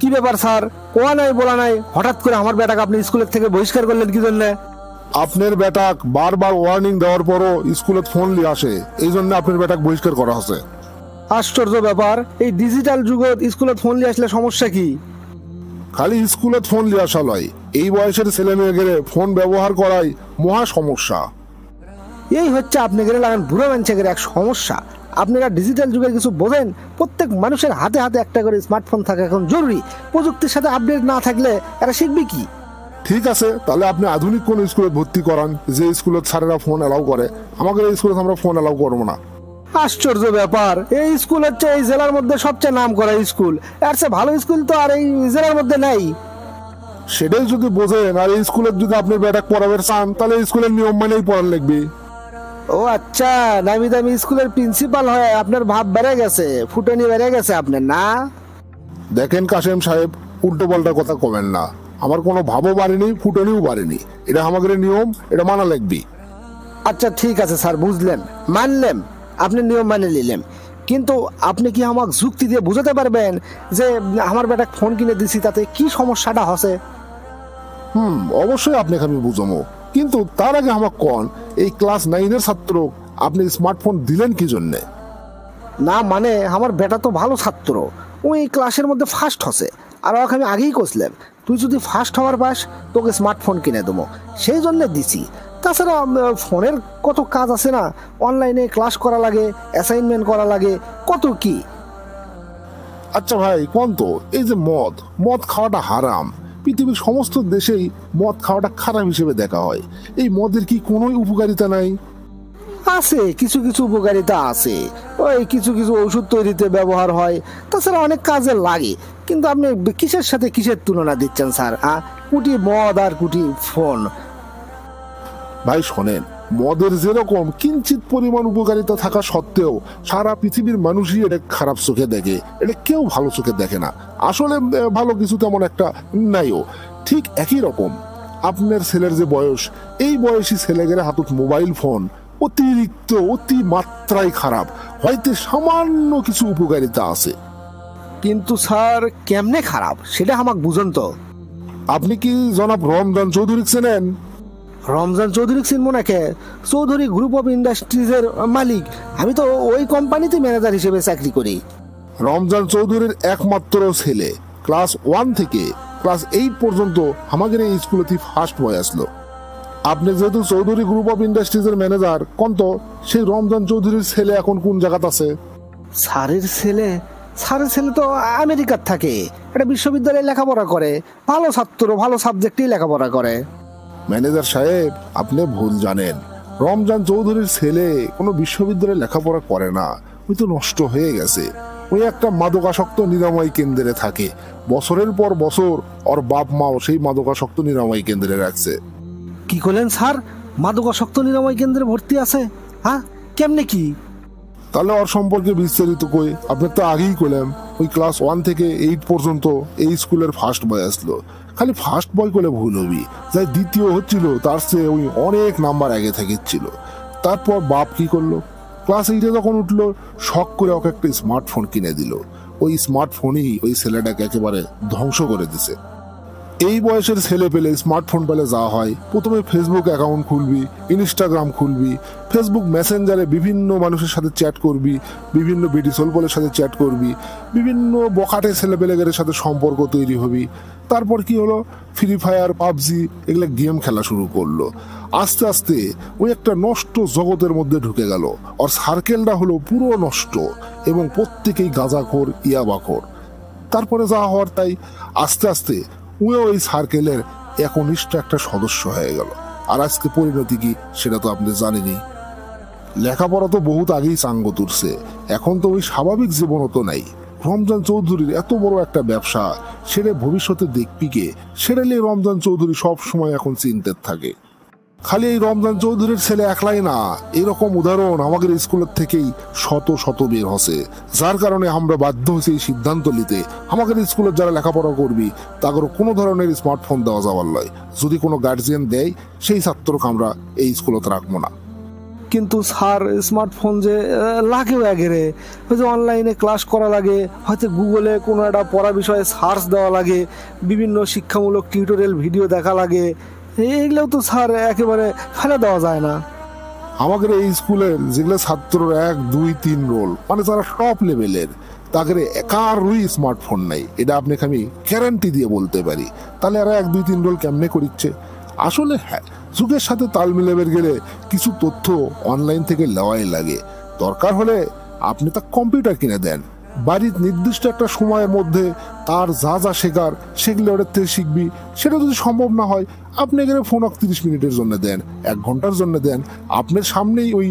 কি ব্যাপার স্যার, কোয়া নাই বলা নাই, হঠাৎ করে আমার বেটাকে আপনি স্কুলের থেকে বহিষ্কার করলেন কি জন্য? আপনার বেটাক বারবার ওয়ার্নিং দেওয়ার পরও স্কুলে ফোন নিয়ে আসে, এই জন্য আপনার বেটাক বহিষ্কার করা হচ্ছে। আশ্চর্য ব্যাপার, এই ডিজিটাল যুগত স্কুলে ফোন নিয়ে আসলে সমস্যা কি? খালি স্কুলে ফোন নিয়ে আসা লয়, এই বয়সের ছেলে মেয়েদের ফোন ব্যবহার করাই মহা সমস্যা। এই হচ্ছে আপনাদের লাগান বুড়ো মানুষের এক সমস্যা। আপনারা ডিজিটাল যুগের কিছু বোঝেন? প্রত্যেক মানুষের হাতে হাতে একটা করে স্মার্টফোন থাকা এখন জরুরি। প্রযুক্তির সাথে আপডেট না থাকলে এরা শিখবে কি? ঠিক আছে, তাহলে আপনি আধুনিক কোন স্কুলে ভর্তি করান যে স্কুলে স্যারেরা ফোন অ্যালাউ করে। আমাদের এই স্কুলে আমরা ফোন অ্যালাউ করবো না। আশ্চর্য ব্যাপার, এই স্কুল হচ্ছে এই জেলার মধ্যে সবচেয়ে নাম করা স্কুল, এর চেয়ে ভালো স্কুল তো আর এই জেলার মধ্যে নাই। সেটাই যদি বোঝেন আর এই স্কুলের যদি আপনি বেটাক পড়াবেন চান, তাহলে স্কুলের নিয়ম মানেই পড়ান লাগবে। ও আচ্ছা, দামি দামি স্কুলের প্রিন্সিপাল হয়ে আপনার ভাব বেড়ে গেছে, ফুটনি বেড়ে গেছে আপনার, না? দেখেন কাশেম সাহেব, উল্টো পাল্টা কথা কবেন না। আমার কোনো ভাবও বাড়েনি, ফুটনিও বাড়েনি, এটা আমাদের নিয়ম, এটা মানা লাগবে। আচ্ছা ঠিক আছে স্যার, বুঝলেন, মানলেন, আপনি নিয়ম মানে নিলেন, কিন্তু আপনি কি আমাকে যুক্তি দিয়ে বুঝাতে পারবেন যে আমার বেটা ফোন কিনে দিছি তাতে কি সমস্যাটা হচ্ছে? অবশ্যই আপনাকে আমি বুঝাবো, কিন্তু তার আগে আমাকে কন, এই ক্লাস 9-এর ছাত্র আপনি স্মার্টফোন দিলেন কি জন্যে? না মানে আমার বেটা তো ভালো ছাত্র, ওই ক্লাসের মধ্যে ফার্স্ট হচ্ছে, আর ওকে আমি আগেই কইছিলাম তুই যদি ফার্স্ট হওয়ার পাস তোকে স্মার্টফোন কিনে দেবো, সেই জন্য দিছি। তাছাড়া ফোনের কত কাজ আছে না, অনলাইনে ক্লাস করা লাগে, অ্যাসাইনমেন্ট করা লাগে, কত কি। আচ্ছা ভাই কোন তো, এই যে মদ মদ খাওয়াটা হারাম, পৃথিবীর সমস্ত দেশেই মদ খাওয়াটা খারাপ হিসেবে দেখা হয়, এই মদের কি কোনো উপকারিতা নাই? আছে, কিছু কিছু উপকারিতা আছে, ওই কিছু কিছু ওষুধ তৈরিতে ব্যবহার হয়, তাছাড়া অনেক কাজে লাগে। কিন্তু আপনি কিসের সাথে কিসের তুলনা দিচ্ছেন স্যার? কুটি মদ আর কুটি ফোন। ভাই শোনেন, মদের যেরকম কিঞ্চিত পরিমাণ উপকারিতা থাকা সত্ত্বেও সারা পৃথিবীর মানুষই এটা খারাপ চোখে দেখে, এটা কেউ ভালো চোখে দেখে না। আসলে ভালো কিছু তেমন একটা নাইও। ঠিক একই রকম আপনার ছেলের যে বয়স, এই বয়সী ছেলেদের হাতত মোবাইল ফোন অতিরিক্ত অতি মাত্রায় খারাপ, হয়তো সামান্য কিছু উপকারিতা আছে। কিন্তু স্যার কেমনে খারাপ সেটা আমাকে বুঝুন তো। আপনি কি জনাব রমজান চৌধুরী চেনেন? রমজান চৌধুরী চিনবো নাকি? চৌধুরী গ্রুপ অফ ইন্ডাস্ট্রিজের মালিক, আমি তো ওই কোম্পানিতে ম্যানেজার হিসেবে চাকরি করি। রমজান চৌধুরীর একমাত্র ছেলে ক্লাস 1 থেকে ক্লাস 8 পর্যন্ত আমাদের এই স্কুলেতে ফার্স্ট বয় আসলো। আপনি যেহেতু চৌধুরী গ্রুপ অফ ইন্ডাস্ট্রিজের ম্যানেজার কন্ত, সেই রমজান চৌধুরীর ছেলে এখন কোন জায়গাতে আছে? স্যারের ছেলে? স্যারের ছেলে তো আমেরিকার থাকে, একটা বিশ্ববিদ্যালয়ে লেখাপড়া করে, ভালো ছাত্র, ভালো সাবজেক্টেই লেখাপড়া করে। ম্যানেজার সাহেব, আপনি ভুল জানেন, রমজান চৌধুরীর ছেলে কোনো বিশ্ববিদ্যালয়ে লেখাপড়া করে না, ওই তো নষ্ট হয়ে গেছে। ওই একটা মাদকাসক্ত নিরাময় কেন্দ্রে থাকে, বছরের পর বছর ওর বাপ মাও সেই মাদকাসক্ত নিরাময় কেন্দ্রে রাখছে। কি করলেন স্যার, মাদকাসক্ত নিরাময় কেন্দ্রে ভর্তি আছে? হ্যাঁ, কেমনে কি? তাহলে ওর সম্পর্কে বিস্তারিত কই, আপনার তো আগেই কইলাম ওই ক্লাস 1 থেকে 8 পর্যন্ত এই স্কুলের ফার্স্ট বয় আসলো। খালি ফার্স্ট বয় করলে ভুল হবি, যাই দ্বিতীয় হচ্ছিল তার চেয়ে ওই অনেক নাম্বার আগে থেকেছিল। তারপর বাপ কি করলো, ক্লাস 8-এ যখন উঠলো শখ করে ওকে একটা স্মার্টফোন কিনে দিল। ওই স্মার্টফোনই ওই ছেলেটাকে একেবারে ধ্বংস করে দিছে। এই বয়সের ছেলে পেলে স্মার্টফোন পেলে যা হয়, প্রথমে ফেসবুক অ্যাকাউন্ট খুলবি, ইনস্টাগ্রাম খুলবি, ফেসবুক মেসেঞ্জারে বিভিন্ন মানুষের সাথে চ্যাট করবি, বিভিন্ন বিডি সোলপলের সাথে চ্যাট করবি, বিভিন্ন বখাটে ছেলে পেলেগের সাথে সম্পর্ক তৈরি হবি। তারপর কি হলো, ফ্রি ফায়ার, পাবজি এগুলো গেম খেলা শুরু করলো। আস্তে আস্তে ওই একটা নষ্ট জগতের মধ্যে ঢুকে গেল, আর সার্কেলটা হলো পুরো নষ্ট, এবং প্রত্যেকেই গাঁজাখোর, ইয়াবাখোর। তারপরে যা হওয়ার তাই, আস্তে আস্তে ওই সার্কেলের একনিষ্ঠ একটা সদস্য হয়ে গেল। আর আজকে পরিণতি কি সেটা তো আপনি জানেনই। লেখাপড়া তো বহুত আগেই চাঙ্গ তুলছে, এখন তো ওই স্বাভাবিক জীবনও তো নাই। রমজান চৌধুরীর এত বড় একটা ব্যবসা, সেটা ভবিষ্যতে দেখবি কে, সেটা নিয়ে রমজান চৌধুরী সব সময় এখন চিন্তায় থাকে। খালি এই রমজান চৌধুরীর ছেলে একলাই না, এরকম উদাহরণ আমাদের স্কুলের থেকেই শত শত বের হচ্ছে, যার কারণে আমরা বাধ্য হয়েছি এই সিদ্ধান্ত নিতে আমাদের স্কুলের যারা লেখাপড়া করবি তাদেরও কোনো ধরনের স্মার্টফোন দেওয়া যাওয়ার নয়। যদি কোনো গার্জিয়ান দেয়, সেই ছাত্রকে আমরা এই স্কুলতে রাখবো না। কিন্তু স্যার স্মার্টফোন যে লাগেও এগেরে, ওই যে অনলাইনে ক্লাস করা লাগে, হয়তো গুগলে কোনো একটা পড়া বিষয়ে সার্চ দেওয়া লাগে, বিভিন্ন শিক্ষামূলক টিউটোরিয়াল ভিডিও দেখা লাগে, এইগুলোও তো স্যার একেবারে ফেলে দেওয়া যায় না। আমাদের এই স্কুলের যেগুলো ছাত্র 1, 2, 3 রোল মানে যারা টপ লেভেলের, তাদের কারোই স্মার্টফোন নাই, এটা আপনাকে আমি গ্যারান্টি দিয়ে বলতে পারি। তাহলে এরা 1, 2, 3 রোল কেমনে করিচ্ছে? আসলে হ্যাঁ, যুগের সাথে তাল মিলাবে গেলে কিছু তথ্য অনলাইন থেকে নেওয়াই লাগে। দরকার হলে আপনি তা কম্পিউটার কিনে দেন, বাড়ির নির্দিষ্ট একটা সময়ের মধ্যে তার যা যা শেখার সেগুলো ওদের থেকে শিখবি। সেটা যদি সম্ভব না হয়, আপনি এখানে ফোন 30 মিনিটের জন্য দেন, 1 ঘন্টার জন্য দেন, আপনার সামনেই ওই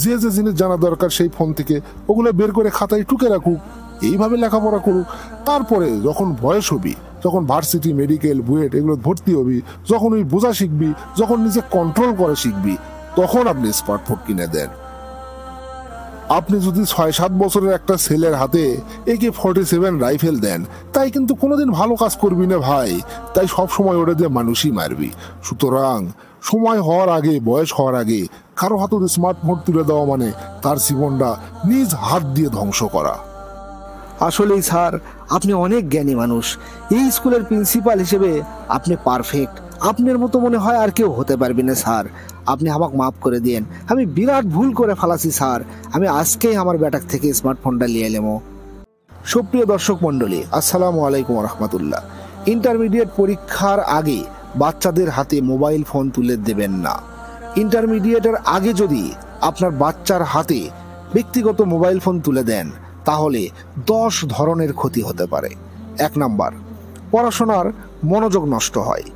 যে যে জিনিস জানা দরকার সেই ফোন থেকে ওগুলো বের করে খাতায় টুকে রাখুক, এইভাবে লেখাপড়া করুক। তারপরে যখন বয়স হবি, যখন ভার্সিটি, মেডিকেল, বুয়েট এগুলো ভর্তি হবি, যখন ওই বোঝা শিখবি, যখন নিজে কন্ট্রোল করা শিখবি, তখন আপনি স্মার্টফোন কিনে দেন। আপনি যদি 6-7 বছরের একটা ছেলের হাতে AK-47 রাইফেল দেন, তাই কিন্তু কোনোদিন ভালো কাজ করবি না ভাই, তাই সব সময় ওটা দিয়ে মানুষই মারবি। সুতরাং সময় হওয়ার আগে, বয়স হওয়ার আগে কারো হাতে স্মার্টফোন তুলে দেওয়া মানে তার জীবনটা নিজ হাত দিয়ে ধ্বংস করা। আসলেই স্যার, আপনি অনেক জ্ঞানী মানুষ। এই স্কুলের প্রিন্সিপাল হিসেবে আপনি পারফেক্ট। আপনার মতো মনে হয় আর কেউ হতে পারবে না স্যার। আপনি আমাকে মাফ করে দিন, আমি বিরাট ভুল করে ফেলাছি স্যার। আমি আজকেই আমার ব্যাটাক থেকে স্মার্টফোনটা নিয়ে এলাম। সুপ্রিয় দর্শক মণ্ডলী, আসসালামু আলাইকুম রহমতুল্লাহ। ইন্টারমিডিয়েট পরীক্ষার আগে বাচ্চাদের হাতে মোবাইল ফোন তুলে দেবেন না। ইন্টারমিডিয়েটের আগে যদি আপনার বাচ্চার হাতে ব্যক্তিগত মোবাইল ফোন তুলে দেন, তাহলে 10 ধরনের ক্ষতি হতে পারে। 1 নাম্বার, পড়াশোনার মনোযোগ নষ্ট হয়।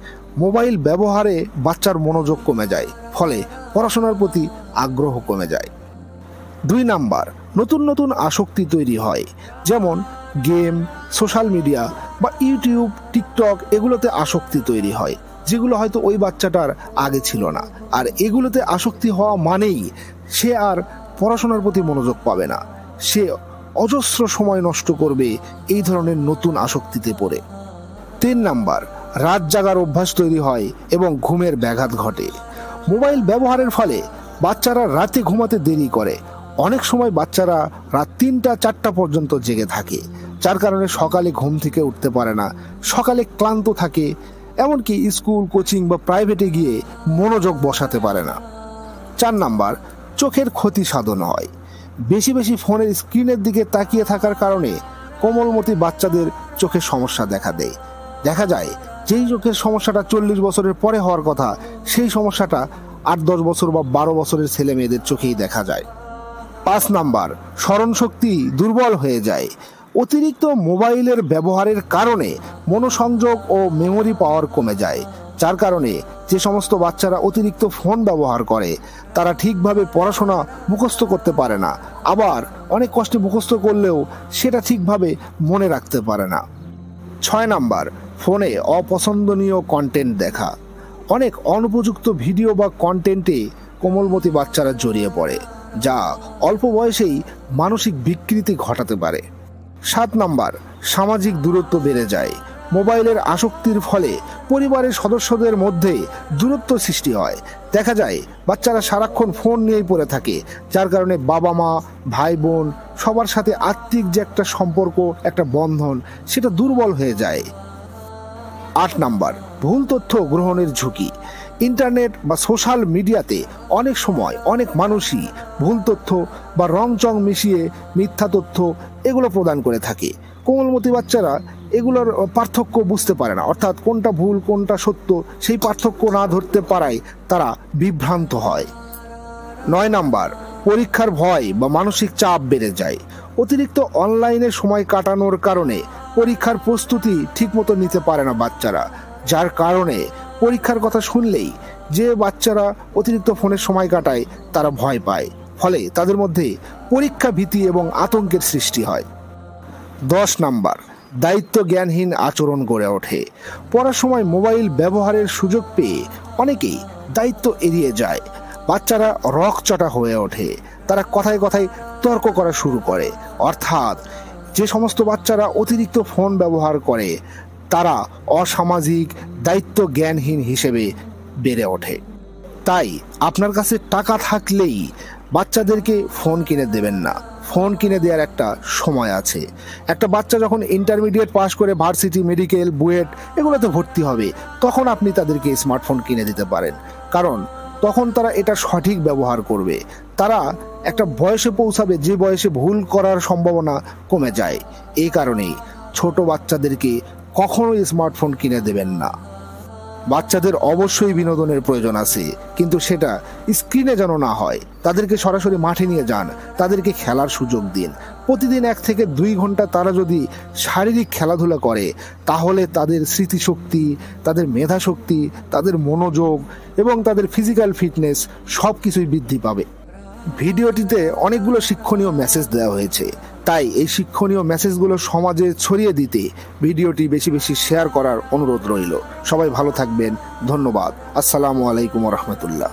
মোবাইল ব্যবহারে বাচ্চার মনোযোগ কমে যায়, ফলে পড়াশোনার প্রতি আগ্রহ কমে যায়। 2 নাম্বার, নতুন নতুন আসক্তি তৈরি হয়, যেমন গেম, সোশ্যাল মিডিয়া বা ইউটিউব, টিকটক এগুলোতে আসক্তি তৈরি হয়, যেগুলো হয়তো ওই বাচ্চাটার আগে ছিল না। আর এগুলোতে আসক্তি হওয়া মানেই সে আর পড়াশোনার প্রতি মনোযোগ পাবে না, সে অজস্র সময় নষ্ট করবে এই ধরনের নতুন আসক্তিতে পড়ে। 3 নাম্বার, রাত জাগার অভ্যাস তৈরি হয় এবং ঘুমের ব্যাঘাত ঘটে। মোবাইল ব্যবহারের ফলে বাচ্চারা রাতে ঘুমাতে দেরি করে। অনেক সময় বাচ্চারা রাত 3টা-4টা পর্যন্ত জেগে থাকে, যার কারণে সকালে ঘুম থেকে উঠতে পারে না, সকালে ক্লান্ত থাকে, এমনকি স্কুল, কোচিং বা প্রাইভেটে গিয়ে মনোযোগ বসাতে পারে না। 4 নাম্বার, চোখের ক্ষতি সাধন হয়। বেশি বেশি ফোনের স্ক্রিনের দিকে তাকিয়ে থাকার কারণে কোমলমতি বাচ্চাদের চোখের সমস্যা দেখা দেয়। দেখা যায় যেই চোখের সমস্যাটা 40 বছরের পরে হওয়ার কথা, সেই সমস্যাটা 8-10 বছর বা 12 বছরের ছেলে মেয়েদের চোখেই দেখা যায়। 5 নাম্বার, স্মরণশক্তি দুর্বল হয়ে যায়। অতিরিক্ত মোবাইলের ব্যবহারের কারণে মনোসংযোগ ও মেমোরি পাওয়ার কমে যায়, যার কারণে যে সমস্ত বাচ্চারা অতিরিক্ত ফোন ব্যবহার করে তারা ঠিকভাবে পড়াশোনা মুখস্থ করতে পারে না, আবার অনেক কষ্টে মুখস্থ করলেও সেটা ঠিকভাবে মনে রাখতে পারে না। 6 নাম্বার, ফোনে অপছন্দনীয় কন্টেন্ট দেখা। অনেক অনুপযুক্ত ভিডিও বা কন্টেন্টে কোমলমতি বাচ্চারা জড়িয়ে পড়ে, যা অল্প বয়সেই মানসিক বিকৃতি ঘটাতে পারে। 7 নাম্বার, সামাজিক দূরত্ব বেড়ে যায়। মোবাইলের আসক্তির ফলে পরিবারের সদস্যদের মধ্যে দূরত্ব সৃষ্টি হয়। দেখা যায় বাচ্চারা সারাক্ষণ ফোন নিয়েই পড়ে থাকে, যার কারণে বাবা মা, ভাই বোন সবার সাথে আত্মিক যে একটা সম্পর্ক, একটা বন্ধন, সেটা দুর্বল হয়ে যায়। 8 নাম্বার, ভুল তথ্য গ্রহণের ঝুঁকি। ইন্টারনেট বা সোশ্যাল মিডিয়াতে অনেক সময় অনেক মানুষই ভুল তথ্য বা রংচং মিশিয়ে মিথ্যা তথ্য এগুলো প্রদান করে থাকে। কোমলমতি বাচ্চারা এগুলোর পার্থক্য বুঝতে পারে না, অর্থাৎ কোনটা ভুল কোনটা সত্য সেই পার্থক্য না ধরতে পারায় তারা বিভ্রান্ত হয়। 9 নাম্বার, পরীক্ষার ভয় বা মানসিক চাপ বেড়ে যায়। অতিরিক্ত অনলাইনে সময় কাটানোর কারণে পরীক্ষার প্রস্তুতি ঠিকমতো নিতে পারে না বাচ্চারা, যার কারণে পরীক্ষার কথা শুনলেই যে বাচ্চারা অতিরিক্ত ফোনের সময় কাটায় তারা ভয় পায়, ফলে তাদের মধ্যে পরীক্ষা ভীতি এবং আতঙ্কের সৃষ্টি হয়। 10 নাম্বার, দায়িত্ব জ্ঞানহীন আচরণ গড়ে ওঠে। পড়ার সময় মোবাইল ব্যবহারের সুযোগ পেয়ে অনেকেই দায়িত্ব এড়িয়ে যায়। বাচ্চারা রকচটা হয়ে ওঠে, তারা কথায় কথায় তর্ক করা শুরু করে, অর্থাৎ যে সমস্ত বাচ্চারা অতিরিক্ত ফোন ব্যবহার করে তারা অসামাজিক, দায়িত্ব জ্ঞানহীন হিসেবে বেড়ে ওঠে। তাই আপনার কাছে টাকা থাকলেই বাচ্চাদেরকে ফোন কিনে দেবেন না। ফোন কিনে দেওয়ার একটা সময় আছে। একটা বাচ্চা যখন ইন্টারমিডিয়েট পাস করে ভার্সিটি, মেডিকেল, বুয়েট এগুলোতে ভর্তি হবে, তখন আপনি তাদেরকে স্মার্টফোন কিনে দিতে পারেন। কারণ তখন তারা এটা সঠিক ব্যবহার করবে। তারা একটা বয়সে পৌঁছাবে যে বয়সে ভুল করার সম্ভাবনা কমে যায়। এই কারণেই ছোট বাচ্চাদেরকে কখনোই স্মার্টফোন কিনে দেবেন না। বাচ্চাদের অবশ্যই বিনোদনের প্রয়োজন আছে, কিন্তু সেটা স্ক্রিনে যেন না হয়। তাদেরকে সরাসরি মাঠে নিয়ে যান, তাদেরকে খেলার সুযোগ দিন। প্রতিদিন 1 থেকে 2 ঘন্টা তারা যদি শারীরিক খেলাধুলা করে, তাহলে তাদের স্মৃতিশক্তি, তাদের মেধাশক্তি, তাদের মনোযোগ এবং তাদের ফিজিক্যাল ফিটনেস সব কিছুই বৃদ্ধি পাবে। ভিডিওটিতে অনেকগুলো শিক্ষণীয় মেসেজ দেওয়া হয়েছে, তাই এই শিক্ষণীয় মেসেজগুলো সমাজে ছড়িয়ে দিতে ভিডিওটি বেশি বেশি শেয়ার করার অনুরোধ রইল। সবাই ভালো থাকবেন। ধন্যবাদ। আসসালামু আলাইকুম ওয়া রাহমাতুল্লাহ।